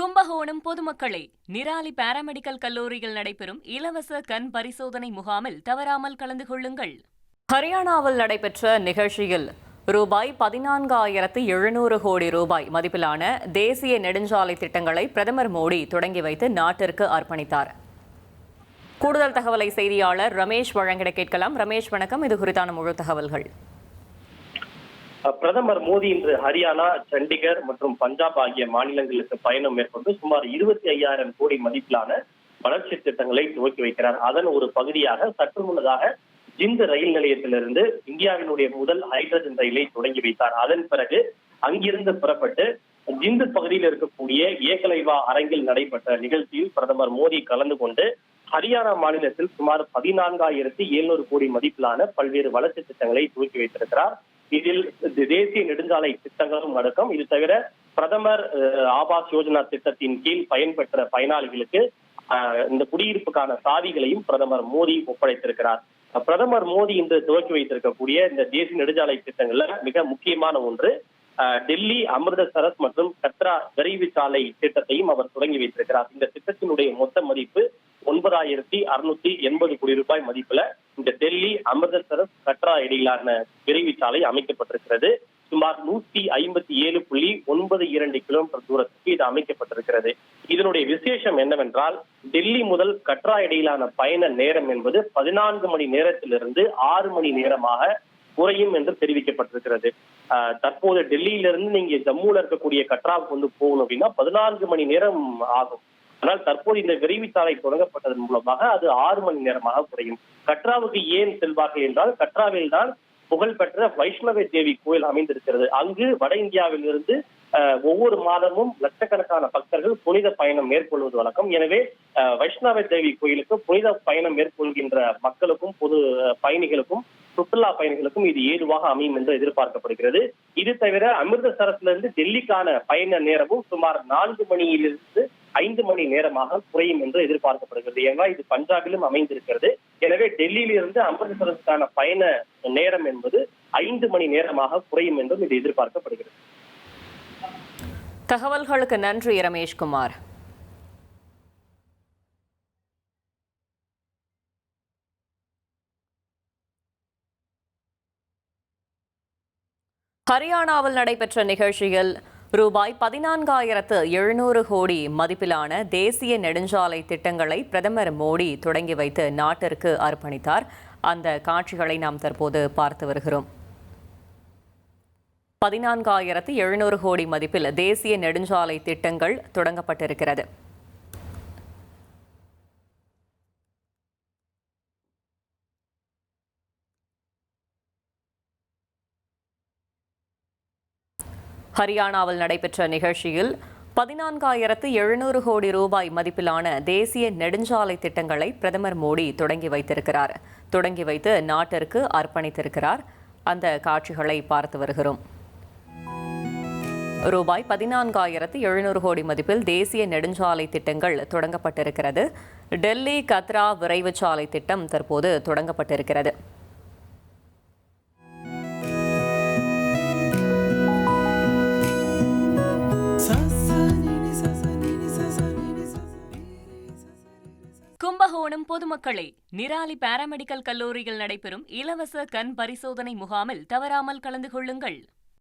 Kumbakonam பொதுமக்களே, Nirali paramedical கல்லூரியில் நடைபெறும் இலவச கண் பரிசோதனை முகாமில் தவறாமல் கலந்து கொள்ளுங்கள். ஹரியானாவில் நடைபெற்ற நிகழ்ச்சியில் ரூபாய் 14,700 கோடி ரூபாய் மதிப்பிலான தேசிய நெடுஞ்சாலை திட்டங்களை பிரதமர் மோடி தொடங்கி வைத்து நாட்டிற்கு அர்ப்பணித்தார். கூடுதல் தகவலை செய்தியாளர் ரமேஷ் வழங்கிட கேட்கலாம். ரமேஷ், வணக்கம். இது குறித்தான முழு தகவல்கள். பிரதமர் மோடி இன்று ஹரியானா, சண்டிகர் மற்றும் பஞ்சாப் ஆகிய மாநிலங்களுக்கு பயணம் மேற்கொண்டு சுமார் 25,000 கோடி மதிப்பிலான வளர்ச்சி திட்டங்களை துவக்கி வைக்கிறார். அதன் ஒரு பகுதியாக சற்று முன்னதாக ஜிந்த் ரயில் நிலையத்திலிருந்து இந்தியாவினுடைய முதல் ஹைட்ரஜன் ரயிலை தொடங்கி வைத்தார். அதன் பிறகு அங்கிருந்து புறப்பட்டு ஜிந்த் பகுதியில் இருக்கக்கூடிய ஏகலைவா அரங்கில் நடைபெற்ற நிகழ்ச்சியில் பிரதமர் மோடி கலந்து கொண்டு ஹரியானா மாநிலத்தில் சுமார் 14,700 கோடி மதிப்பிலான பல்வேறு வளர்ச்சி திட்டங்களை துவக்கி வைத்திருக்கிறார். இதில் தேசிய நெடுஞ்சாலை திட்டங்களும் அடக்கம். இது தவிர பிரதமர் ஆவாஸ் யோஜனா திட்டத்தின் கீழ் பயன்பெற்ற பயனாளிகளுக்கு இந்த குடியிருப்புக்கான சாவிகளையும் பிரதமர் மோடி ஒப்படைத்திருக்கிறார். பிரதமர் மோடி இன்று துவக்கி வைத்திருக்கக்கூடிய இந்த தேசிய நெடுஞ்சாலை திட்டங்கள்ல மிக முக்கியமான ஒன்று டெல்லி, அமிர்தசரஸ் மற்றும் கத்ரா விரைவு சாலை திட்டத்தையும் அவர் தொடங்கி வைத்திருக்கிறார். இந்த திட்டத்தினுடைய மொத்த மதிப்பு 9,680 கோடி ரூபாய் மதிப்புல இந்த டெல்லி, அமிர்தசரஸ், கத்ரா இடையிலான விரைவு சாலை அமைக்கப்பட்டிருக்கிறது. சுமார் 157.92 கிலோமீட்டர் தூரத்துக்கு இது அமைக்கப்பட்டிருக்கிறது. இதனுடைய விசேஷம் என்னவென்றால், டெல்லி முதல் கத்ரா இடையிலான பயண நேரம் என்பது 14 மணி நேரத்திலிருந்து 6 மணி நேரமாக குறையும் என்று தெரிவிக்கப்பட்டிருக்கிறது. தற்போது டெல்லியிலிருந்து நீங்க ஜம்முல இருக்கக்கூடிய கத்ராவுக்கு வந்து போகணும் அப்படின்னா 14 மணி நேரம் ஆகும். ஆனால் தற்போது இந்த விரைவு சாலை தொடங்கப்பட்டதன் மூலமாக அது 6 மணி நேரமாக குறையும். கத்ராவுக்கு ஏன் செல்வார்கள் என்றால், கத்ராவில் தான் புகழ்பெற்ற வைஷ்ணவ தேவி கோயில் அமைந்திருக்கிறது. அங்கு வட இந்தியாவிலிருந்து ஒவ்வொரு மாதமும் லட்சக்கணக்கான பக்தர்கள் புனித பயணம் மேற்கொள்வது வழக்கம். எனவே வைஷ்ணவ தேவி கோயிலுக்கு புனித பயணம் மேற்கொள்கின்ற மக்களுக்கும் பொது பயணிகளுக்கும் சுற்றுலா பயணிகளுக்கும் இது ஏதுவாக அமையும் என்று எதிர்பார்க்கப்படுகிறது. இது தவிர அமிர்தசரஸிலிருந்து டெல்லிக்கான பயண நேரமும் சுமார் 4 மணியிலிருந்து 5 மணி நேரமாக குறையும் என்று எதிர்பார்க்கப்படுகிறது. ஏன்னா இது பஞ்சாபிலும் அமைந்திருக்கிறது. எனவே டெல்லியிலிருந்து அமிர்தசரஸுக்கான பயண நேரம் என்பது 5 மணி நேரமாக குறையும் என்றும் இது எதிர்பார்க்கப்படுகிறது. தகவல்களுக்கு நன்றி ரமேஷ்குமார். ஹரியானாவில் நடைபெற்ற நிகழ்ச்சியில் ரூபாய் 14,700 கோடி மதிப்பிலான தேசிய நெடுஞ்சாலை திட்டங்களை பிரதமர் மோடி தொடங்கி வைத்து நாட்டிற்கு அர்ப்பணித்தார். அந்த காட்சிகளை நாம் தற்போது பார்த்து வருகிறோம். 14,700 கோடி மதிப்பில் தேசிய நெடுஞ்சாலை திட்டங்கள் தொடங்கப்பட்டிருக்கிறது. ஹரியானாவில் நடைபெற்ற நிகழ்ச்சியில் 14,700 கோடி ரூபாய் மதிப்பிலான தேசிய நெடுஞ்சாலை திட்டங்களை பிரதமர் மோடி தொடங்கி வைத்திருக்கிறார். தொடங்கி வைத்து நாட்டிற்கு அர்ப்பணித்திருக்கிறார். அந்த காட்சிகளை பார்த்து வருகிறோம். ரூபாய் 14,700 கோடி மதிப்பில் தேசிய நெடுஞ்சாலை திட்டங்கள் தொடங்கப்பட்டிருக்கிறது. டெல்லி, கத்ரா விரைவு சாலை திட்டம் தற்போது தொடங்கப்பட்டிருக்கிறது. கும்பகோணம் பொதுமக்களே, நிராலி பாராமெடிக்கல் கல்லூரியில் நடைபெறும் இலவச கண் பரிசோதனை முகாமில் தவறாமல் கலந்து கொள்ளுங்கள்.